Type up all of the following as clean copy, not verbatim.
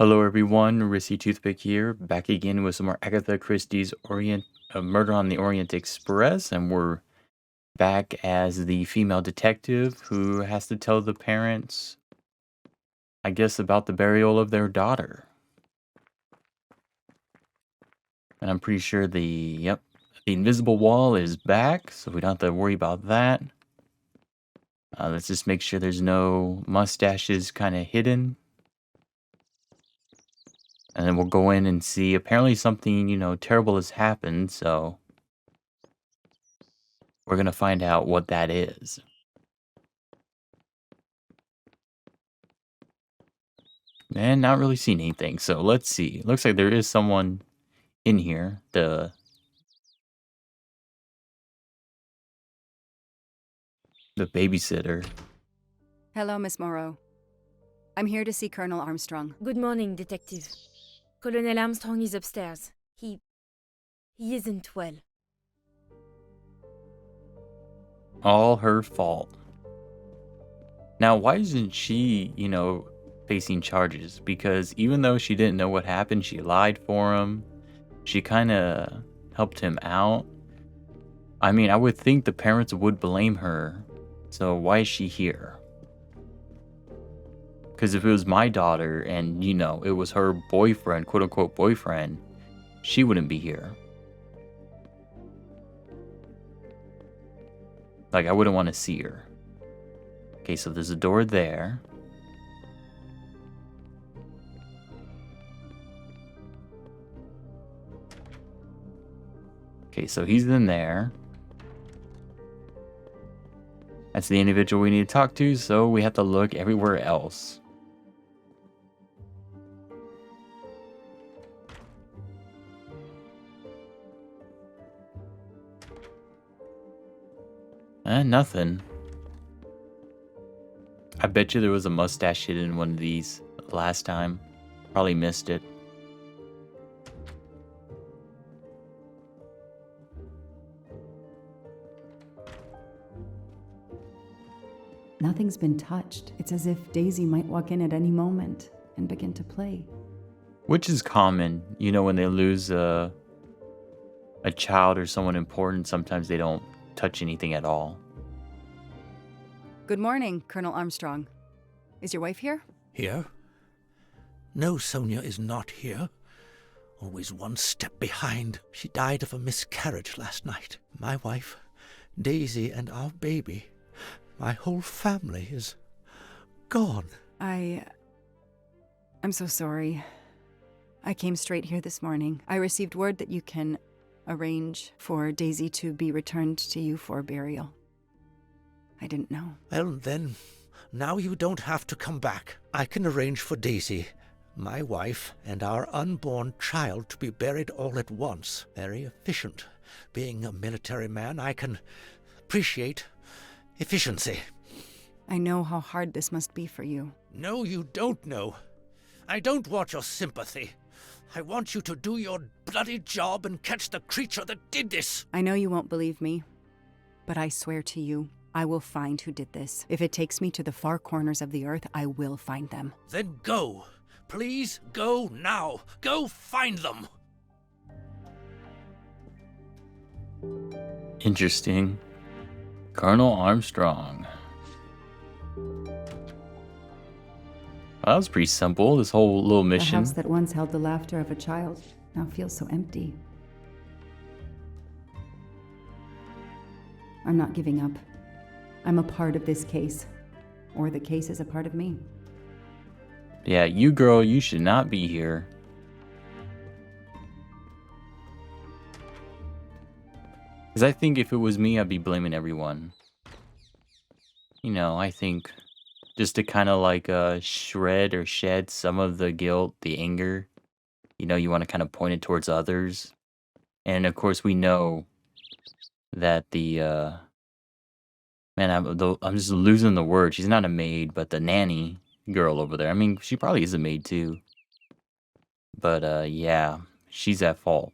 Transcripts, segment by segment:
Hello everyone, Rissy Toothpick here, back again with some more Agatha Christie's Murder on the Orient Express, and we're back as the female detective who has to tell the parents, I guess, about the burial of their daughter. And I'm pretty sure the invisible wall is back, so we don't have to worry about that. Let's just make sure there's no mustaches kind of hidden. And then we'll go in and see. Apparently something, terrible has happened, so we're going to find out what that is. And not really seeing anything, so let's see. Looks like there is someone in here. The babysitter. Hello, Miss Morrow. I'm here to see Colonel Armstrong. Good morning, Detective. Colonel Armstrong is upstairs. He isn't well. All her fault. Now, why isn't she, facing charges? Because even though she didn't know what happened, she lied for him. She kind of helped him out. I mean, I would think the parents would blame her. So why is she here? Because if it was my daughter and, it was her boyfriend, quote-unquote boyfriend, she wouldn't be here. Like, I wouldn't want to see her. Okay, so there's a door there. Okay, so he's in there. That's the individual we need to talk to, so we have to look everywhere else. Nothing. I bet you there was a mustache hidden in one of these last time. Probably missed it. Nothing's been touched. It's as if Daisy might walk in at any moment and begin to play. Which is common, when they lose a child or someone important, sometimes they don't touch anything at all. Good morning, Colonel Armstrong. Is your wife here? Here? No, Sonia is not here. Always one step behind. She died of a miscarriage last night. My wife, Daisy, and our baby. My whole family is gone. I'm so sorry. I came straight here this morning. I received word that you can arrange for Daisy to be returned to you for burial. I didn't know. Well, then, now you don't have to come back. I can arrange for Daisy, my wife, and our unborn child to be buried all at once. Very efficient. Being a military man, I can appreciate efficiency. I know how hard this must be for you. No, you don't know. I don't want your sympathy. I want you to do your bloody job and catch the creature that did this. I know you won't believe me, but I swear to you, I will find who did this. If it takes me to the far corners of the earth, I will find them. Then go. Please go now. Go find them. Interesting. Colonel Armstrong. Well, that was pretty simple, this whole little The mission. house that once held the laughter of a child now feels so empty. I'm not giving up. I'm a part of this case. Or the case is a part of me. Yeah, you girl, you should not be here. Because I think if it was me, I'd be blaming everyone. I think just to kind of like shred or shed some of the guilt, the anger. You want to kind of point it towards others. And of course, we know that the man, I'm just losing the word. She's not a maid, but the nanny girl over there. I mean, she probably is a maid too. But yeah, she's at fault.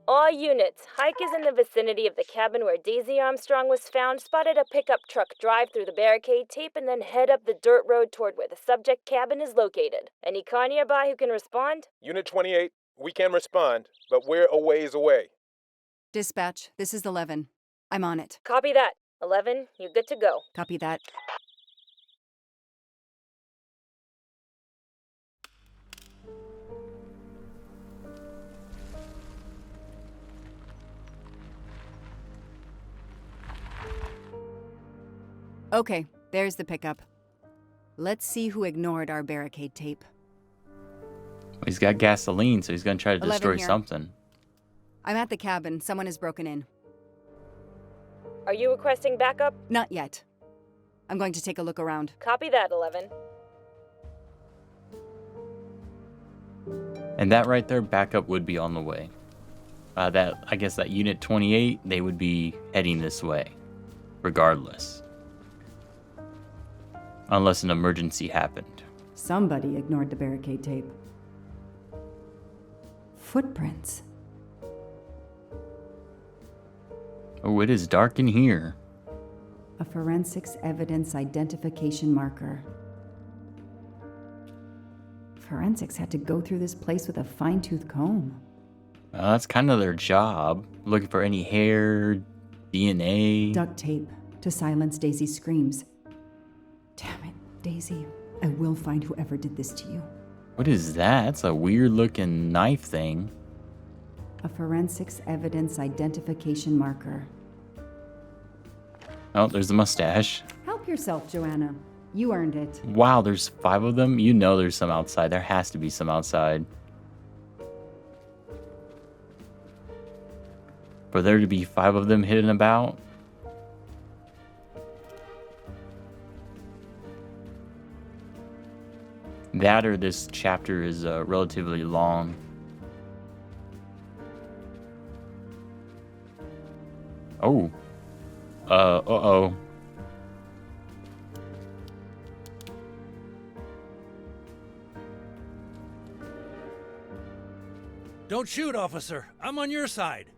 All units, Hike is in the vicinity of the cabin where Daisy Armstrong was found, spotted a pickup truck drive through the barricade tape, and then head up the dirt road toward where the subject cabin is located. Any car nearby who can respond? Unit 28, we can respond, but we're a ways away. Dispatch, this is 11. I'm on it. Copy that. 11, you're good to go. Copy that. Okay, there's the pickup. Let's see who ignored our barricade tape. He's got gasoline, so he's gonna try to 11 destroy here. something. I'm at the cabin. Someone has broken in. Are you requesting backup? Not yet. I'm going to take a look around. Copy that, 11. And that right there, backup would be on the way. I guess that Unit 28, they would be heading this way, regardless. Unless an emergency happened. Somebody ignored the barricade tape. Footprints. Oh, it is dark in here. A forensics evidence identification marker. Forensics had to go through this place with a fine-tooth comb. That's kind of their job. Looking for any hair, DNA. Duct tape to silence Daisy's screams. Damn it, Daisy. I will find whoever did this to you. What is that? It's a weird looking knife thing. A forensics evidence identification marker. Oh, there's the mustache. Help yourself, Joanna. You earned it. Wow, there's 5 of them? You know there's some outside. There has to be some outside. For there to be 5 of them hidden about? That or this chapter is relatively long. Oh. Uh-oh. Don't shoot, officer. I'm on your side.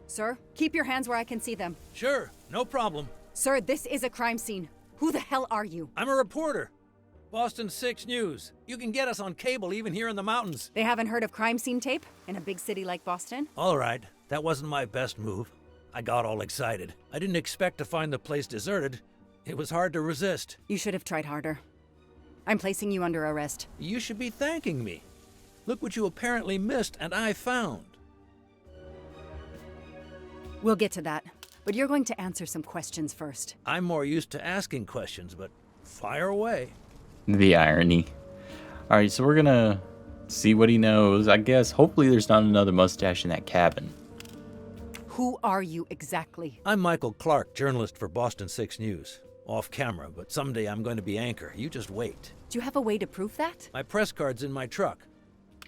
Sir, keep your hands where I can see them. Sure, no problem. Sir, this is a crime scene. Who the hell are you? I'm a reporter. Boston 6 News. You can get us on cable even here in the mountains. They haven't heard of crime scene tape in a big city like Boston? All right, that wasn't my best move. I got all excited. I didn't expect to find the place deserted. It was hard to resist. You should have tried harder. I'm placing you under arrest. You should be thanking me. Look what you apparently missed and I found. We'll get to that, but you're going to answer some questions first. I'm more used to asking questions, but fire away. The irony. Alright, so we're gonna see what he knows. I guess hopefully there's not another mustache in that cabin. Who are you exactly? I'm Michael Clark, journalist for Boston 6 News. Off camera, but someday I'm going to be anchor. You just wait. Do you have a way to prove that? My press card's in my truck.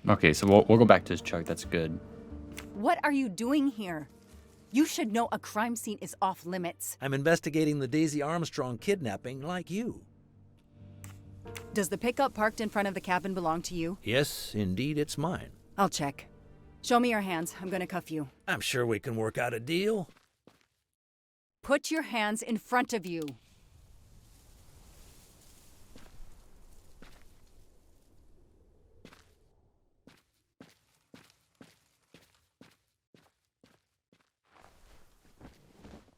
Okay, so we'll go back to his truck. That's good. What are you doing here? You should know a crime scene is off limits. I'm investigating the Daisy Armstrong kidnapping like you. Does the pickup parked in front of the cabin belong to you? Yes, indeed, it's mine. I'll check. Show me your hands. I'm gonna cuff you. I'm sure we can work out a deal. Put your hands in front of you.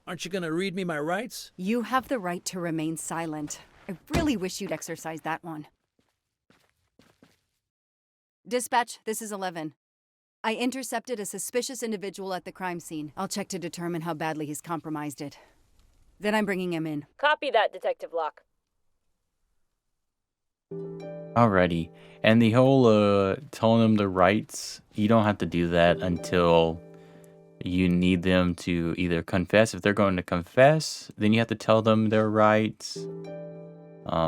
Aren't you going to read me my rights? You have the right to remain silent. I really wish you'd exercise that one. Dispatch, this is 11. I intercepted a suspicious individual at the crime scene. I'll check to determine how badly he's compromised it. Then I'm bringing him in. Copy that, Detective Locke. Alrighty. And the whole telling them the rights, you don't have to do that until you need them to either confess. If they're going to confess, then you have to tell them their rights.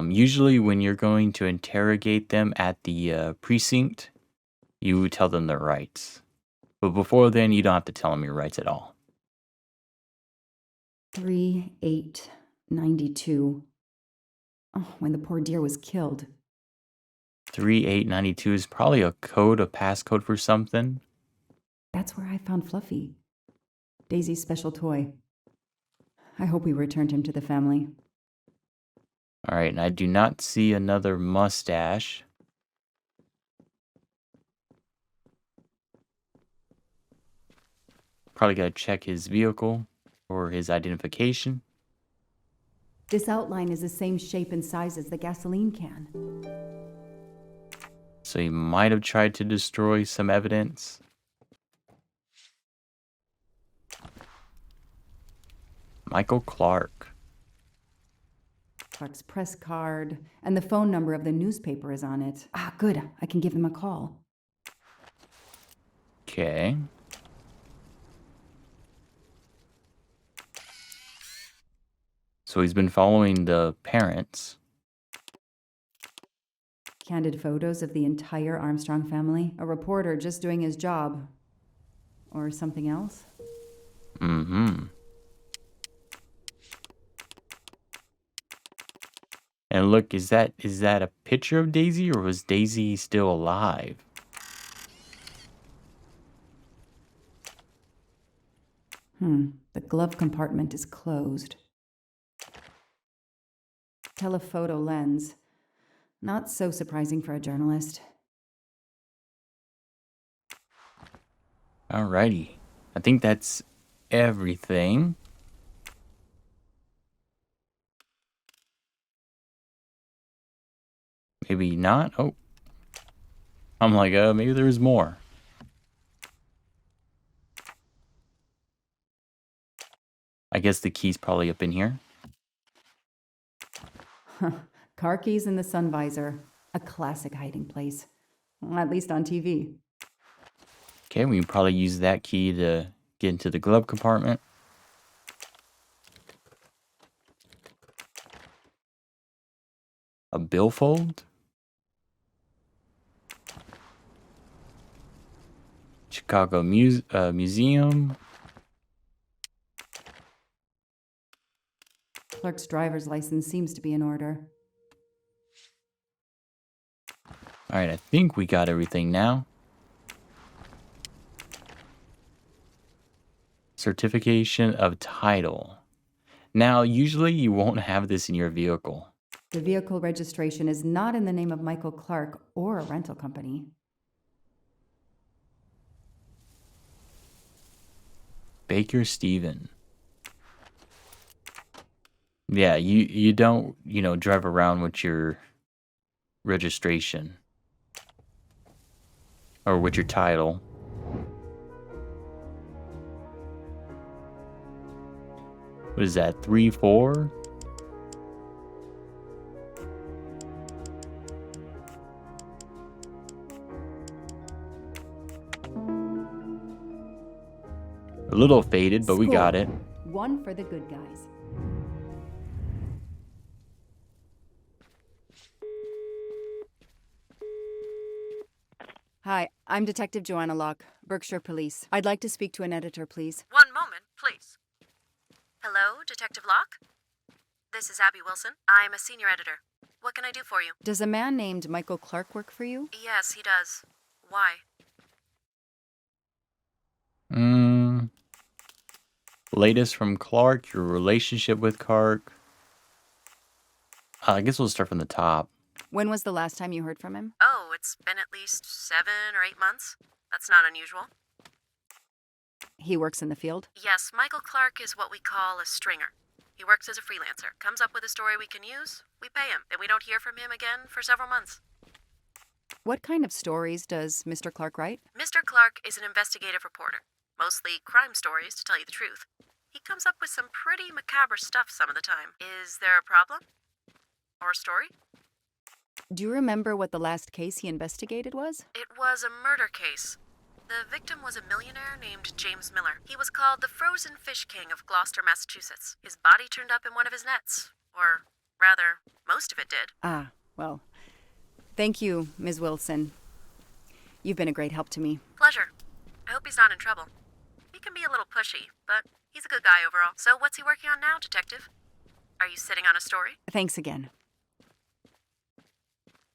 Usually when you're going to interrogate them at the precinct, you tell them their rights. But before then, you don't have to tell them your rights at all. 3892. Oh, when the poor dear was killed. 3892 is probably a code, a passcode for something. That's where I found Fluffy, Daisy's special toy. I hope we returned him to the family. All right, and I do not see another mustache. Probably gotta check his vehicle or his identification. This outline is the same shape and size as the gasoline can. So he might have tried to destroy some evidence. Michael Clark. Clark's press card, and the phone number of the newspaper is on it. Ah, good. I can give him a call. Okay. So he's been following the parents. Candid photos of the entire Armstrong family. A reporter just doing his job. Or something else. Mm-hmm. And look, is that a picture of Daisy, or was Daisy still alive? The glove compartment is closed. Telephoto lens. Not so surprising for a journalist. Alrighty. I think that's everything. Maybe not. Oh. I'm like, maybe there's more. I guess the key's probably up in here. Car keys in the sun visor. A classic hiding place. Well, at least on TV. Okay, we can probably use that key to get into the glove compartment. A billfold? Chicago Museum. Clark's driver's license seems to be in order. Alright, I think we got everything now. Certification of title. Now, usually you won't have this in your vehicle. The vehicle registration is not in the name of Michael Clark or a rental company. Baker Stephen. Yeah, you don't, drive around with your registration. Or with your title. What is that, 3-4? A little faded, but we got it. One for the good guys. Hi, I'm Detective Joanna Locke, Berkshire Police. I'd like to speak to an editor, please. One moment, please. Hello, Detective Locke? This is Abby Wilson. I'm a senior editor. What can I do for you? Does a man named Michael Clark work for you? Yes, he does. Why? Latest from Clark, your relationship with Clark. I guess we'll start from the top. When was the last time you heard from him? Oh, it's been at least 7 or 8 months. That's not unusual. He works in the field? Yes, Michael Clark is what we call a stringer. He works as a freelancer, comes up with a story we can use, we pay him, and we don't hear from him again for several months. What kind of stories does Mr. Clark write? Mr. Clark is an investigative reporter. Mostly crime stories, to tell you the truth. He comes up with some pretty macabre stuff some of the time. Is there a problem? Or a story? Do you remember what the last case he investigated was? It was a murder case. The victim was a millionaire named James Miller. He was called the Frozen Fish King of Gloucester, Massachusetts. His body turned up in one of his nets. Or, rather, most of it did. Ah, well, thank you, Ms. Wilson. You've been a great help to me. Pleasure. I hope he's not in trouble. He can be a little pushy, but he's a good guy overall. So what's he working on now, Detective? Are you sitting on a story? Thanks again.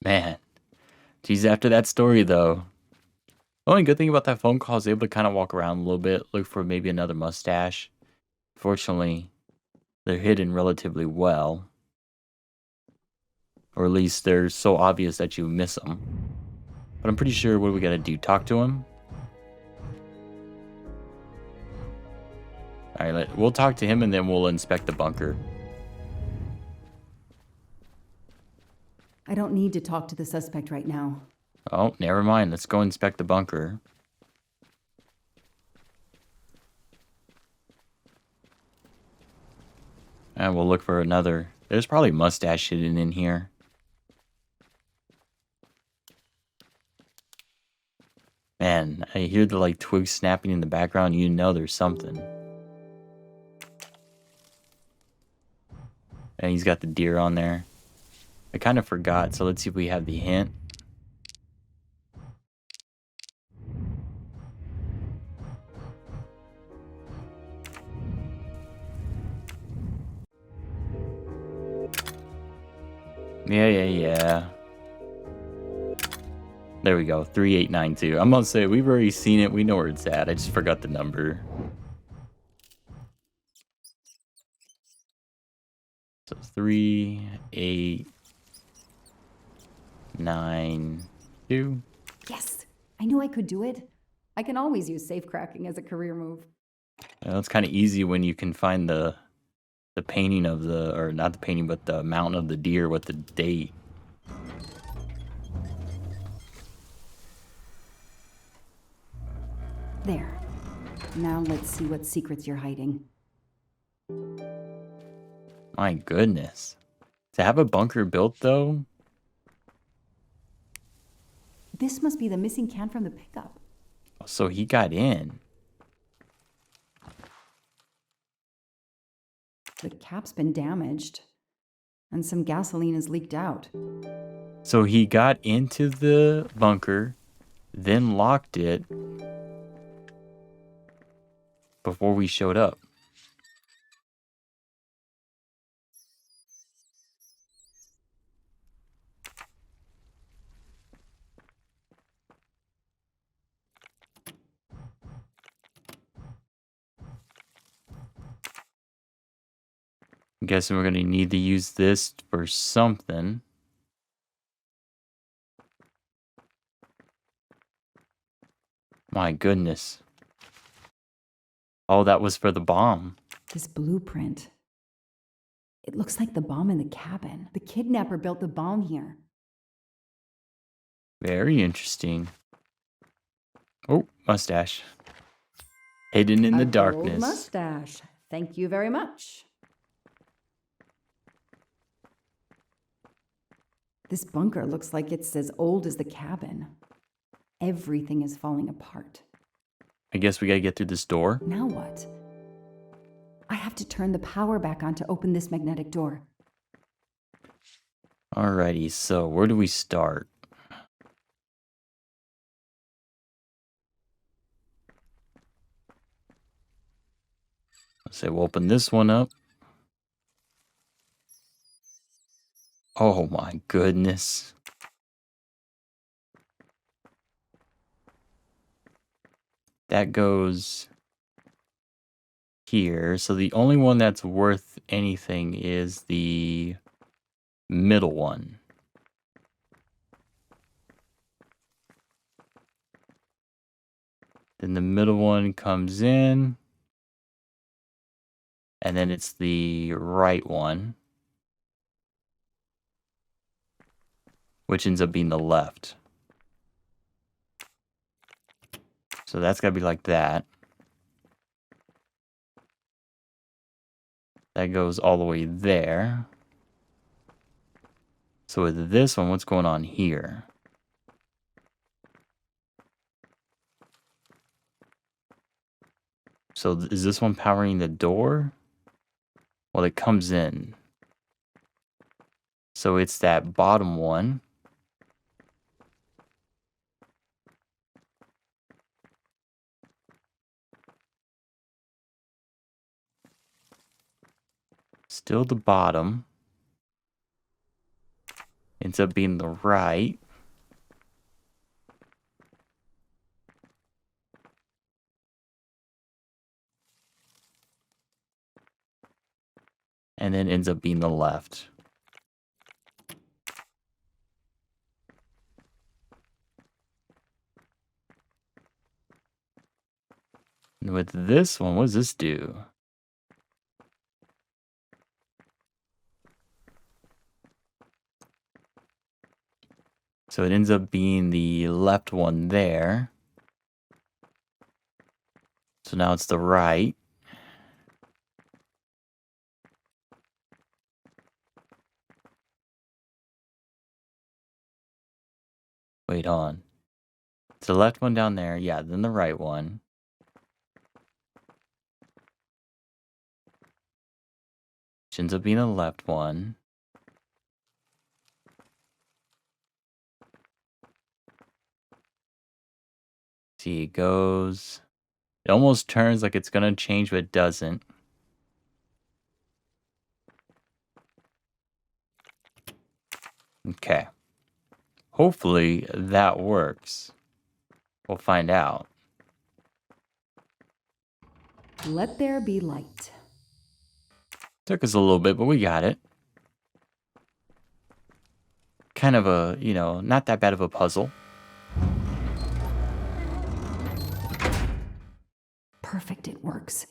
Man. Geez, after that story, though. Only good thing about that phone call is able to kind of walk around a little bit, look for maybe another mustache. Fortunately, they're hidden relatively well. Or at least they're so obvious that you miss them. But I'm pretty sure what we gotta do, talk to him? Alright, we'll talk to him and then we'll inspect the bunker. I don't need to talk to the suspect right now. Oh, never mind. Let's go inspect the bunker. And we'll look for another. There's probably mustache hidden in here. Man, I hear the like twigs snapping in the background. You know there's something. And he's got the deer on there. I kind of forgot, so let's see if we have the hint. Yeah. There we go, 3892. I'm gonna say we've already seen it. We know where it's at. I just forgot the number. So 3892. Yes, I knew I could do it. I can always use safe cracking as a career move. Well, it's kind of easy when you can find the painting of the, or not the painting, but the mountain of the deer with the date. There. Now let's see what secrets you're hiding. My goodness. To have a bunker built, though? This must be the missing can from the pickup. So he got in. The cap's been damaged, and some gasoline has leaked out. So he got into the bunker, then locked it before we showed up. I'm guessing we're going to need to use this for something. My goodness. Oh, that was for the bomb. This blueprint. It looks like the bomb in the cabin. The kidnapper built the bomb here. Very interesting. Oh, mustache. Hidden in the A gold darkness. mustache. Thank you very much. This bunker looks like it's as old as the cabin. Everything is falling apart. I guess we gotta get through this door. Now what? I have to turn the power back on to open this magnetic door. Alrighty, so where do we start? Let's say we'll open this one up. Oh my goodness. That goes here. So the only one that's worth anything is the middle one. Then the middle one comes in. And then it's the right one, which ends up being the left. So that's got to be like that. That goes all the way there. So with this one, what's going on here? So is this one powering the door? Well, it comes in. So it's that bottom one. Still the bottom. Ends up being the right. and then ends up being the left. And with this one, what does this do? So it ends up being the left one there. So now it's the right. Wait, on. It's the left one down there. Yeah, then the right one. Which ends up being the left one. See, it goes. It almost turns like it's gonna change, but it doesn't. Okay. Hopefully that works. We'll find out. Let there be light. Took us a little bit, but we got it. Kind of a, not that bad of a puzzle. Perfect, it works.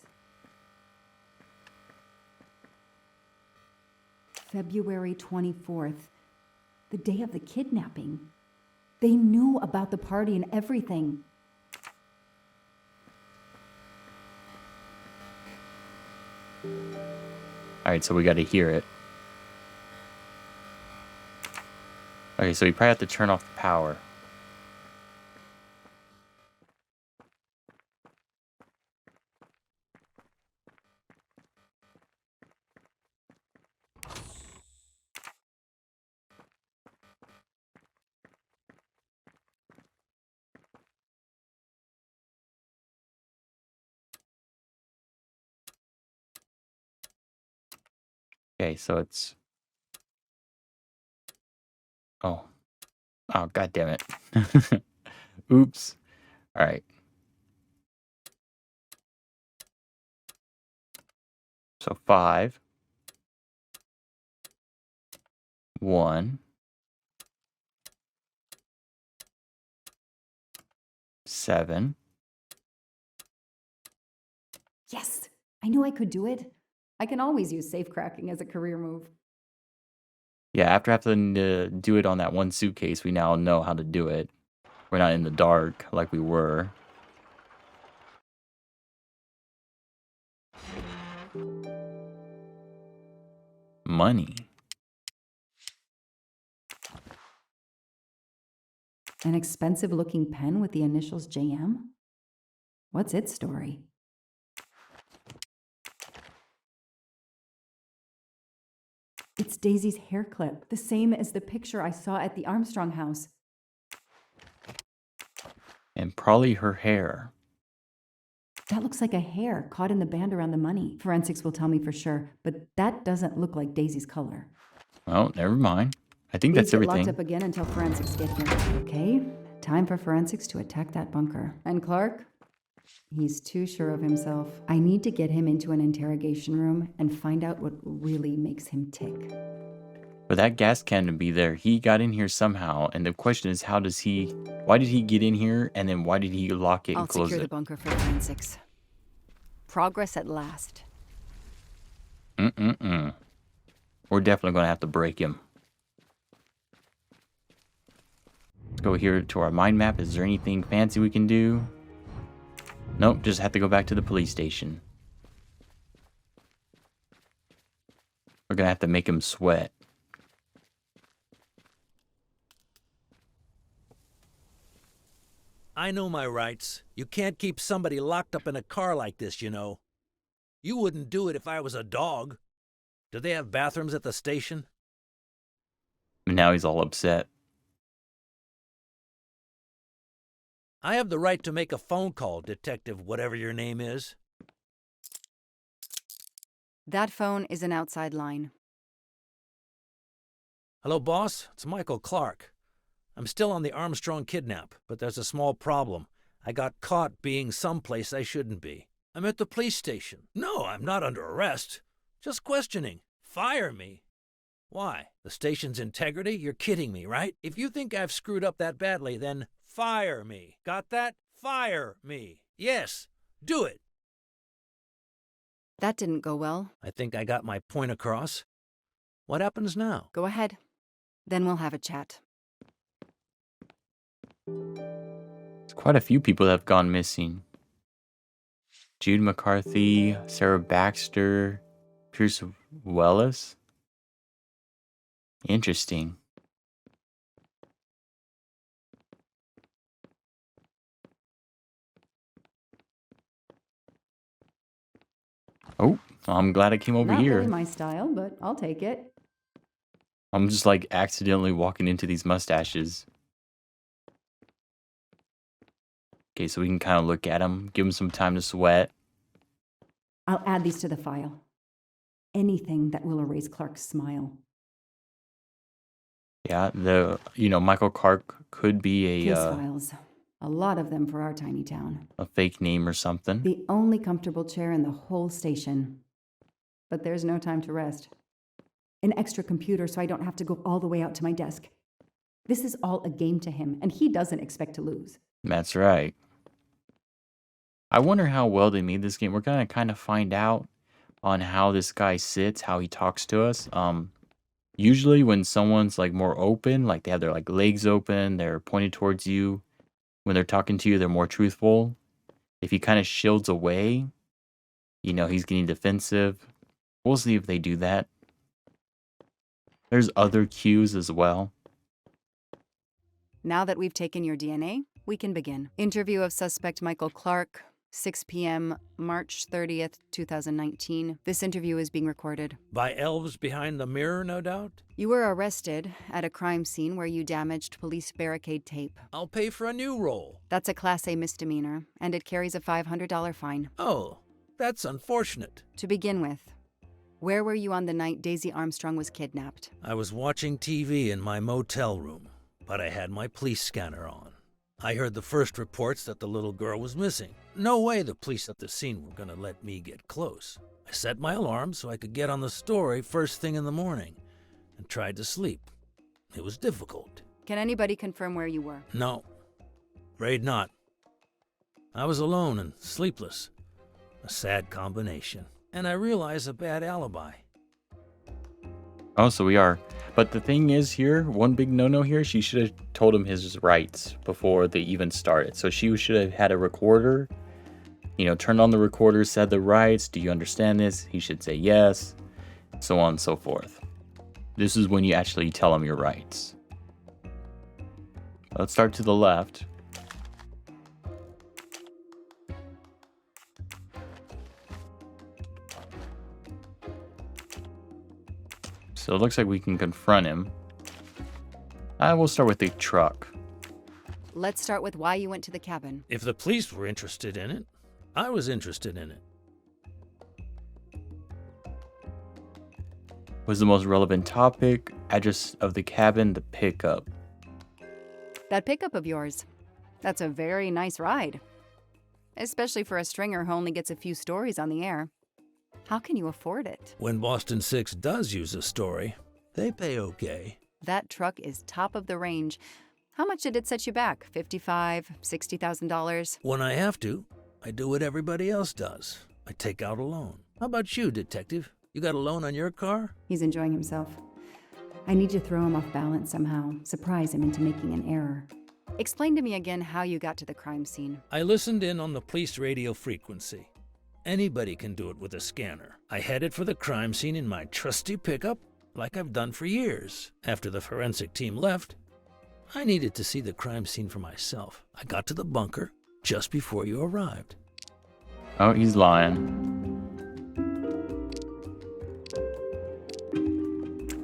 February 24th, the day of the kidnapping. They knew about the party and everything. Alright, so we gotta hear it. Okay, so we probably have to turn off the power. Okay, so it's... Oh, god damn it. Oops. Alright. So 5, 1, 7. Yes, I knew I could do it. I can always use safe cracking as a career move. Yeah, after having to do it on that one suitcase, we now know how to do it. We're not in the dark like we were. Money. An expensive looking pen with the initials JM? What's its story? It's Daisy's hair clip, the same as the picture I saw at the Armstrong house. And probably her hair. That looks like a hair caught in the band around the money. Forensics will tell me for sure, but that doesn't look like Daisy's color. Well, never mind. I think that's Please get everything. locked up again until forensics get here. Okay, time for forensics to attack that bunker. And Clark? He's too sure of himself. I need to get him into an interrogation room and find out what really makes him tick. For that gas can to be there, he got in here somehow, and the question is, why did he get in here, and then why did he lock it and I'll close secure the it? bunker for forensics. Progress at last. We're definitely going to have to break him. Let's go here to our mind map. Is there anything fancy we can do? Nope, just have to go back to the police station. We're going to have to make him sweat. I know my rights. You can't keep somebody locked up in a car like this, you know. You wouldn't do it if I was a dog. Do they have bathrooms at the station? And now he's all upset. I have the right to make a phone call, Detective whatever your name is. That phone is an outside line. Hello, boss. It's Michael Clark. I'm still on the Armstrong kidnap, but there's a small problem. I got caught being someplace I shouldn't be. I'm at the police station. No, I'm not under arrest. Just questioning. Fire me? Why? The station's integrity? You're kidding me, right? If you think I've screwed up that badly, then fire me. Got that? Fire me. Yes, do it. That didn't go well. I think I got my point across. What happens now? Go ahead. Then we'll have a chat. There's quite a few people that have gone missing. Jude McCarthy, Sarah Baxter, Pierce Wellis. Interesting. Oh, I'm glad I came over Not here. really my style, but I'll take it. I'm just like accidentally walking into these mustaches. Okay, so we can kind of look at them, give them some time to sweat. I'll add these to the file. Anything that will erase Clark's smile. Yeah, Michael Clark could be Case files. A lot of them for our tiny town. a fake name or something. The only comfortable chair in the whole station. But there's no time to rest. An extra computer so I don't have to go all the way out to my desk. This is all a game to him, and he doesn't expect to lose. That's right. I wonder how well they made this game. We're gonna kind of find out on how this guy sits, how he talks to us. Usually when someone's like more open, like they have their like legs open, they're pointed towards you. When they're talking to you, they're more truthful. If he kind of shields away, he's getting defensive. We'll see if they do that. There's other cues as well. Now that we've taken your DNA, we can begin. Interview of suspect Michael Clark, 6 p.m., March 30th, 2019. This interview is being recorded. By elves behind the mirror, no doubt? You were arrested at a crime scene where you damaged police barricade tape. I'll pay for a new role. That's a Class A misdemeanor, and it carries a $500 fine. Oh, that's unfortunate. To begin with, where were you on the night Daisy Armstrong was kidnapped? I was watching TV in my motel room, but I had my police scanner on. I heard the first reports that the little girl was missing. No way the police at the scene were gonna let me get close. I set my alarm so I could get on the story first thing in the morning and tried to sleep. It was difficult. Can anybody confirm where you were? No, afraid not. I was alone and sleepless. A sad combination. And I realized a bad alibi. Oh, so we are. But the thing is here, one big no-no here, she should have told him his rights before they even started. So she should have had a recorder, turned on the recorder, said the rights. Do you understand this? He should say yes, so on and so forth. This is when you actually tell him your rights. Let's start to the left. So it looks like we can confront him. We'll start with the truck. Let's start with why you went to the cabin. If the police were interested in it, I was interested in it. Was the most relevant topic, address of the cabin, the pickup. That pickup of yours, that's a very nice ride. Especially for a stringer who only gets a few stories on the air. How can you afford it? When Boston 6 does use a story, they pay okay. That truck is top of the range. How much did it set you back? $55,000, $60,000? When I have to, I do what everybody else does. I take out a loan. How about you, detective? You got a loan on your car? He's enjoying himself. I need to throw him off balance somehow, surprise him into making an error. Explain to me again how you got to the crime scene. I listened in on the police radio frequency. Anybody can do it with a scanner. I headed for the crime scene in my trusty pickup, like I've done for years. After the forensic team left, I needed to see the crime scene for myself. I got to the bunker just before you arrived. Oh, he's lying.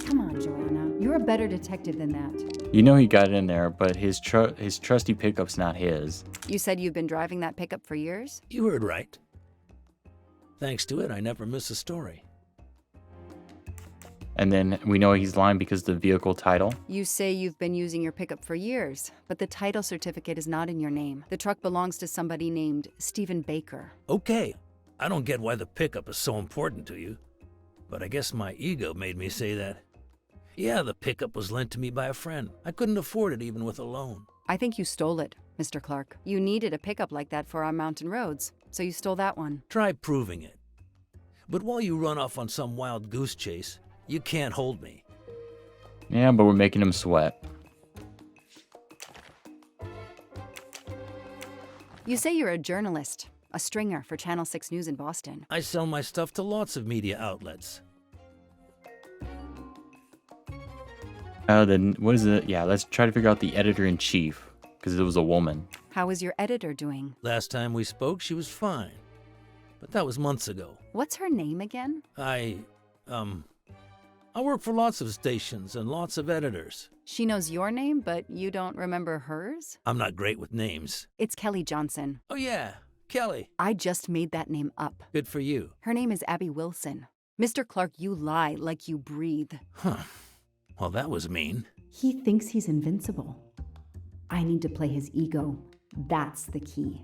Come on, Joanna. You're a better detective than that. He got in there, but his trusty pickup's not his. You said you've been driving that pickup for years? You heard right. Thanks to it, I never miss a story. And then we know he's lying because of the vehicle title. You say you've been using your pickup for years, but the title certificate is not in your name. The truck belongs to somebody named Stephen Baker. Okay, I don't get why the pickup is so important to you. but I guess my ego made me say that. Yeah, the pickup was lent to me by a friend. I couldn't afford it even with a loan. I think you stole it, Mr. Clark. You needed a pickup like that for our mountain roads, so you stole that one. Try proving it. But while you run off on some wild goose chase, you can't hold me. Yeah, but we're making him sweat. You say you're a journalist, a stringer for Channel 6 News in Boston. I sell my stuff to lots of media outlets. Then what is it? Yeah, let's try to figure out the editor-in-chief, because it was a woman. How is your editor doing? Last time we spoke, she was fine. But that was months ago. What's her name again? I work for lots of stations and lots of editors. She knows your name, but you don't remember hers? I'm not great with names. It's Kelly Johnson. Oh yeah, Kelly. I just made that name up. Good for you. Her name is Abby Wilson. Mr. Clark, you lie like you breathe. Huh. Well, that was mean. He thinks he's invincible. I need to play his ego. That's the key.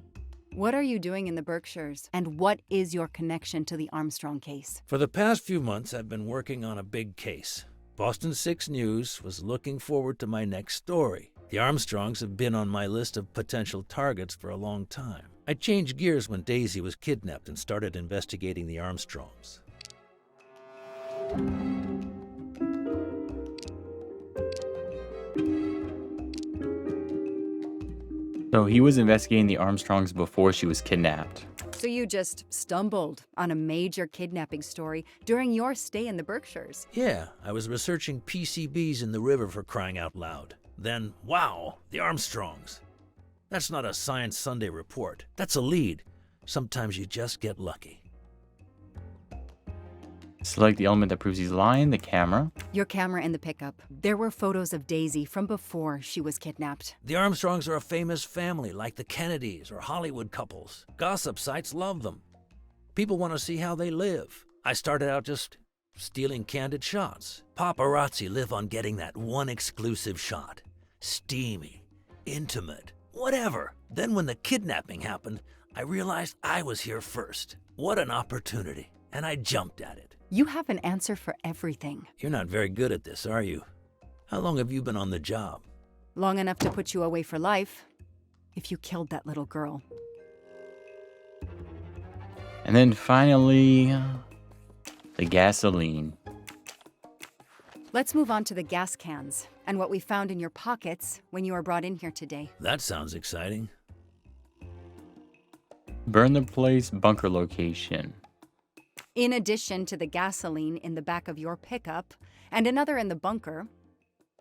What are you doing in the Berkshires? And what is your connection to the Armstrong case? For the past few months, I've been working on a big case. Boston 6 News was looking forward to my next story. The Armstrongs have been on my list of potential targets for a long time. I changed gears when Daisy was kidnapped and started investigating the Armstrongs. So he was investigating the Armstrongs before she was kidnapped. So you just stumbled on a major kidnapping story during your stay in the Berkshires? Yeah, I was researching PCBs in the river for crying out loud. Then, wow, the Armstrongs. That's not a Science Sunday report. That's a lead. Sometimes you just get lucky. Select the element that proves he's lying, the camera. Your camera in the pickup. There were photos of Daisy from before she was kidnapped. The Armstrongs are a famous family, like the Kennedys or Hollywood couples. Gossip sites love them. People want to see how they live. I started out just stealing candid shots. Paparazzi live on getting that one exclusive shot. Steamy, intimate, whatever. Then when the kidnapping happened, I realized I was here first. What an opportunity. And I jumped at it. You have an answer for everything. You're not very good at this, are you? How long have you been on the job? Long enough to put you away for life, if you killed that little girl. And then finally, the gasoline. Let's move on to the gas cans and what we found in your pockets when you were brought in here today. That sounds exciting. Burn the place, bunker location. In addition to the gasoline in the back of your pickup and another in the bunker,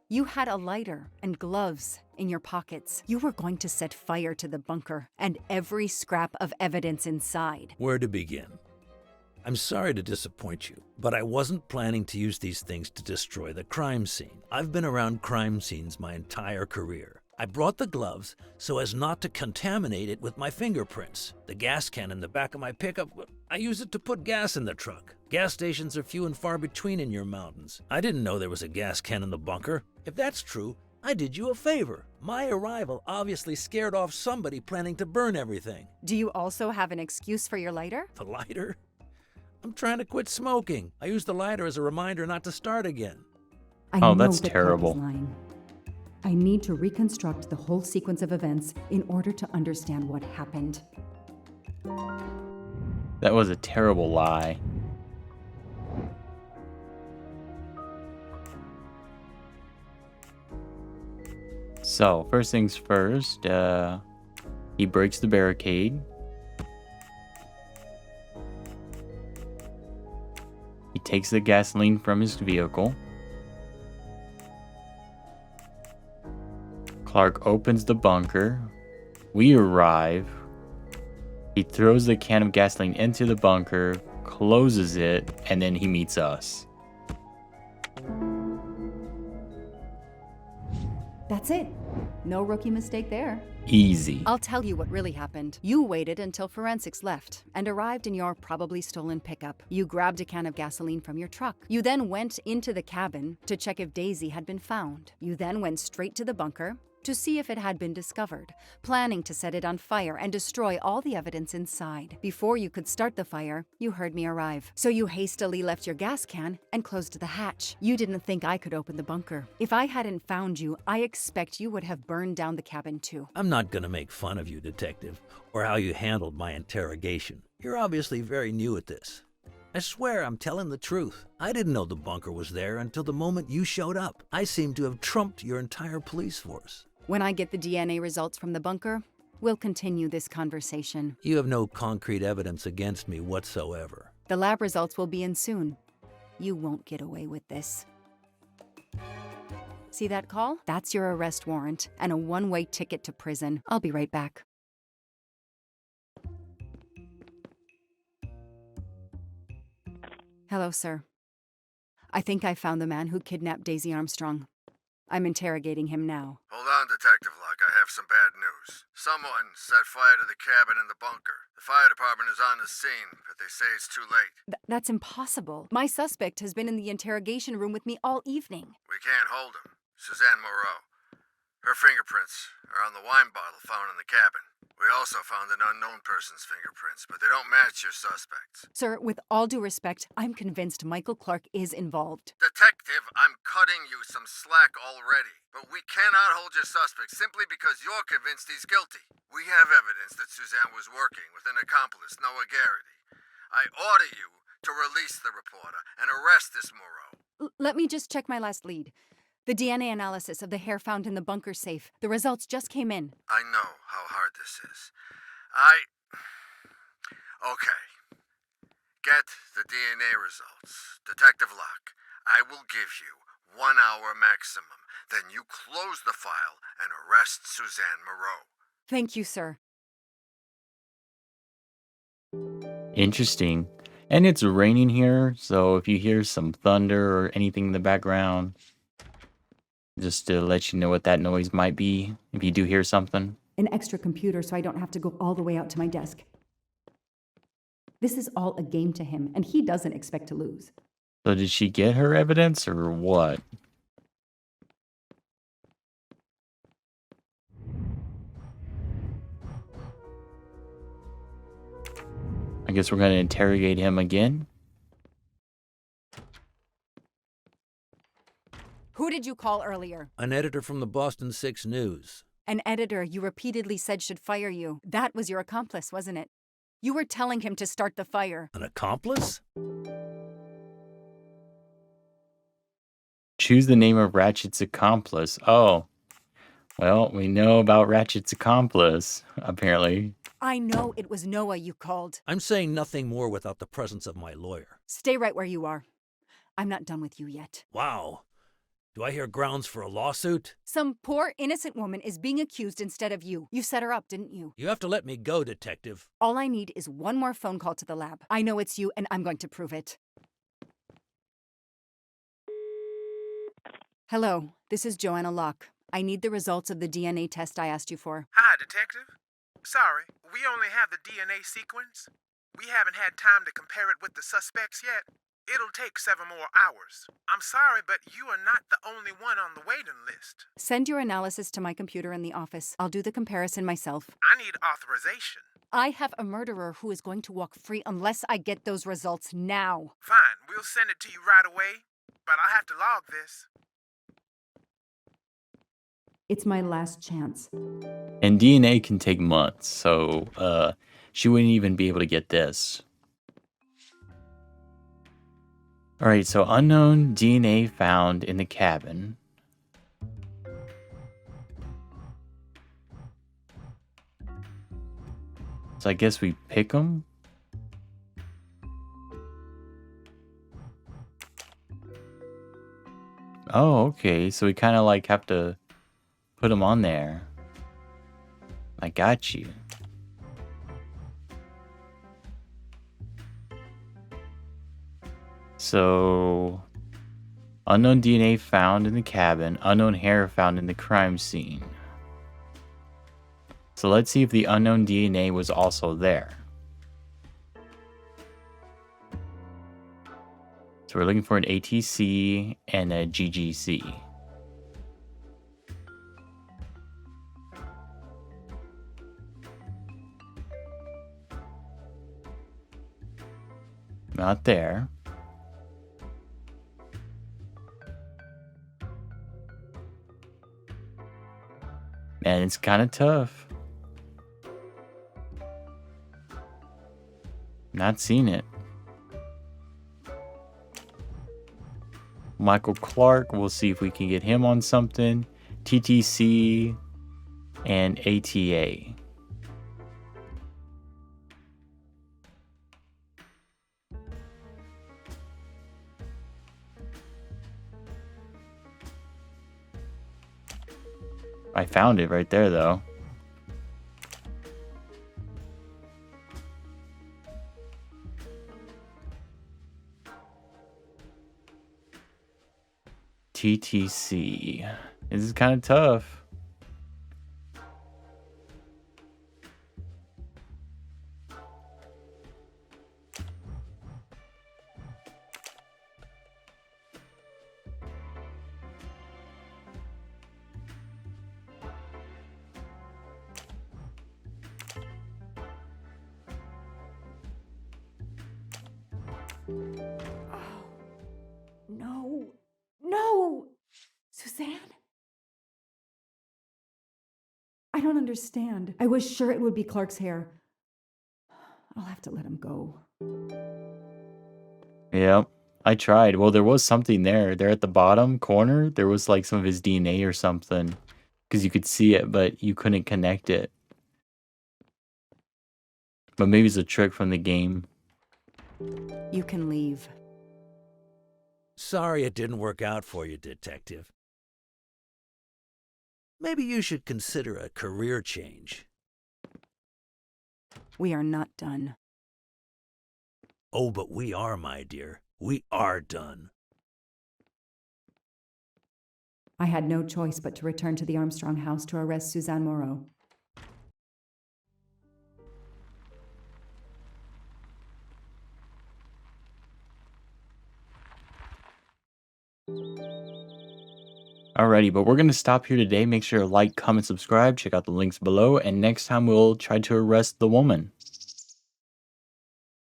you had a lighter and gloves in your pockets. You were going to set fire to the bunker and every scrap of evidence inside. Where to begin? I'm sorry to disappoint you, but I wasn't planning to use these things to destroy the crime scene. I've been around crime scenes my entire career. I brought the gloves so as not to contaminate it with my fingerprints. The gas can in the back of my pickup, I use it to put gas in the truck. Gas stations are few and far between in your mountains. I didn't know there was a gas can in the bunker. If that's true, I did you a favor. My arrival obviously scared off somebody planning to burn everything. Do you also have an excuse for your lighter? The lighter? I'm trying to quit smoking. I used the lighter as a reminder not to start again. I Oh, know that's that terrible. Clark is lying. I need to reconstruct the whole sequence of events in order to understand what happened. That was a terrible lie. So, first things first, he breaks the barricade. He takes the gasoline from his vehicle. Clark opens the bunker. We arrive. He throws the can of gasoline into the bunker, closes it, and then he meets us. That's it. No rookie mistake there. Easy. I'll tell you what really happened. You waited until forensics left and arrived in your probably stolen pickup. You grabbed a can of gasoline from your truck. You then went into the cabin to check if Daisy had been found. You then went straight to the bunker, to see if it had been discovered, planning to set it on fire and destroy all the evidence inside. Before you could start the fire, you heard me arrive. So you hastily left your gas can and closed the hatch. You didn't think I could open the bunker. If I hadn't found you, I expect you would have burned down the cabin too. I'm not gonna make fun of you, Detective, or how you handled my interrogation. You're obviously very new at this. I swear I'm telling the truth. I didn't know the bunker was there until the moment you showed up. I seem to have trumped your entire police force. When I get the DNA results from the bunker, we'll continue this conversation. You have no concrete evidence against me whatsoever. The lab results will be in soon. You won't get away with this. See that call? That's your arrest warrant and a one-way ticket to prison. I'll be right back. Hello, sir. I think I found the man who kidnapped Daisy Armstrong. I'm interrogating him now. Hold on, Detective Locke. I have some bad news. Someone set fire to the cabin in the bunker. The fire department is on the scene, but they say it's too late. That's impossible. My suspect has been in the interrogation room with me all evening. We can't hold him. Suzanne Moreau. Her fingerprints are on the wine bottle found in the cabin. We also found an unknown person's fingerprints, but they don't match your suspects. Sir, with all due respect, I'm convinced Michael Clark is involved. Detective, I'm cutting you some slack already. But we cannot hold your suspect simply because you're convinced he's guilty. We have evidence that Suzanne was working with an accomplice, Noah Garrity. I order you to release the reporter and arrest this Moreau. Let me just check my last lead. The DNA analysis of the hair found in the bunker safe. The results just came in. I know how hard this is. Okay. Get the DNA results. Detective Locke, I will give you 1 hour maximum. Then you close the file and arrest Suzanne Moreau. Thank you, sir. Interesting. And it's raining here, so if you hear some thunder or anything in the background, just to let you know what that noise might be, if you do hear something. An extra computer so I don't have to go all the way out to my desk. This is all a game to him, and he doesn't expect to lose. So did she get her evidence or what? I guess we're going to interrogate him again. Who did you call earlier? An editor from the Boston 6 News. An editor you repeatedly said should fire you. That was your accomplice, wasn't it? You were telling him to start the fire. An accomplice? Choose the name of Ratchet's accomplice. Oh. Well, we know about Ratchet's accomplice, apparently. I know it was Noah you called. I'm saying nothing more without the presence of my lawyer. Stay right where you are. I'm not done with you yet. Wow. Do I hear grounds for a lawsuit? Some poor innocent woman is being accused instead of you. You set her up, didn't you? You have to let me go, Detective. All I need is one more phone call to the lab. I know it's you, and I'm going to prove it. Hello, this is Joanna Locke. I need the results of the DNA test I asked you for. Hi, Detective. Sorry, we only have the DNA sequence. We haven't had time to compare it with the suspects yet. It'll take 7 more hours. I'm sorry, but you are not the only one on the waiting list. Send your analysis to my computer in the office. I'll do the comparison myself. I need authorization. I have a murderer who is going to walk free unless I get those results now. Fine, we'll send it to you right away, but I'll have to log this. It's my last chance. And DNA can take months, so she wouldn't even be able to get this. Alright, so unknown DNA found in the cabin. So I guess we pick them. Oh, okay. So we kind of like have to put them on there. I got you. So, unknown DNA found in the cabin, unknown hair found in the crime scene. So let's see if the unknown DNA was also there. So we're looking for an ATC and a GGC. Not there. Man, it's kind of tough. Not seen it. Michael Clark, we'll see if we can get him on something. TTC and ATA. I found it right there, though. TTC. This is kind of tough. No. No! Suzanne? I don't understand. I was sure it would be Clark's hair. I'll have to let him go. Yep, I tried. Well, there was something there. There at the bottom corner, there was like some of his DNA or something. Because you could see it, but you couldn't connect it. But maybe it's a trick from the game. You can leave. Sorry it didn't work out for you, Detective. Maybe you should consider a career change. We are not done. Oh, but we are, my dear. We are done. I had no choice but to return to the Armstrong house to arrest Suzanne Moreau. Alrighty, but we're going to stop here today. Make sure to like, comment, subscribe. Check out the links below. And next time we'll try to arrest the woman.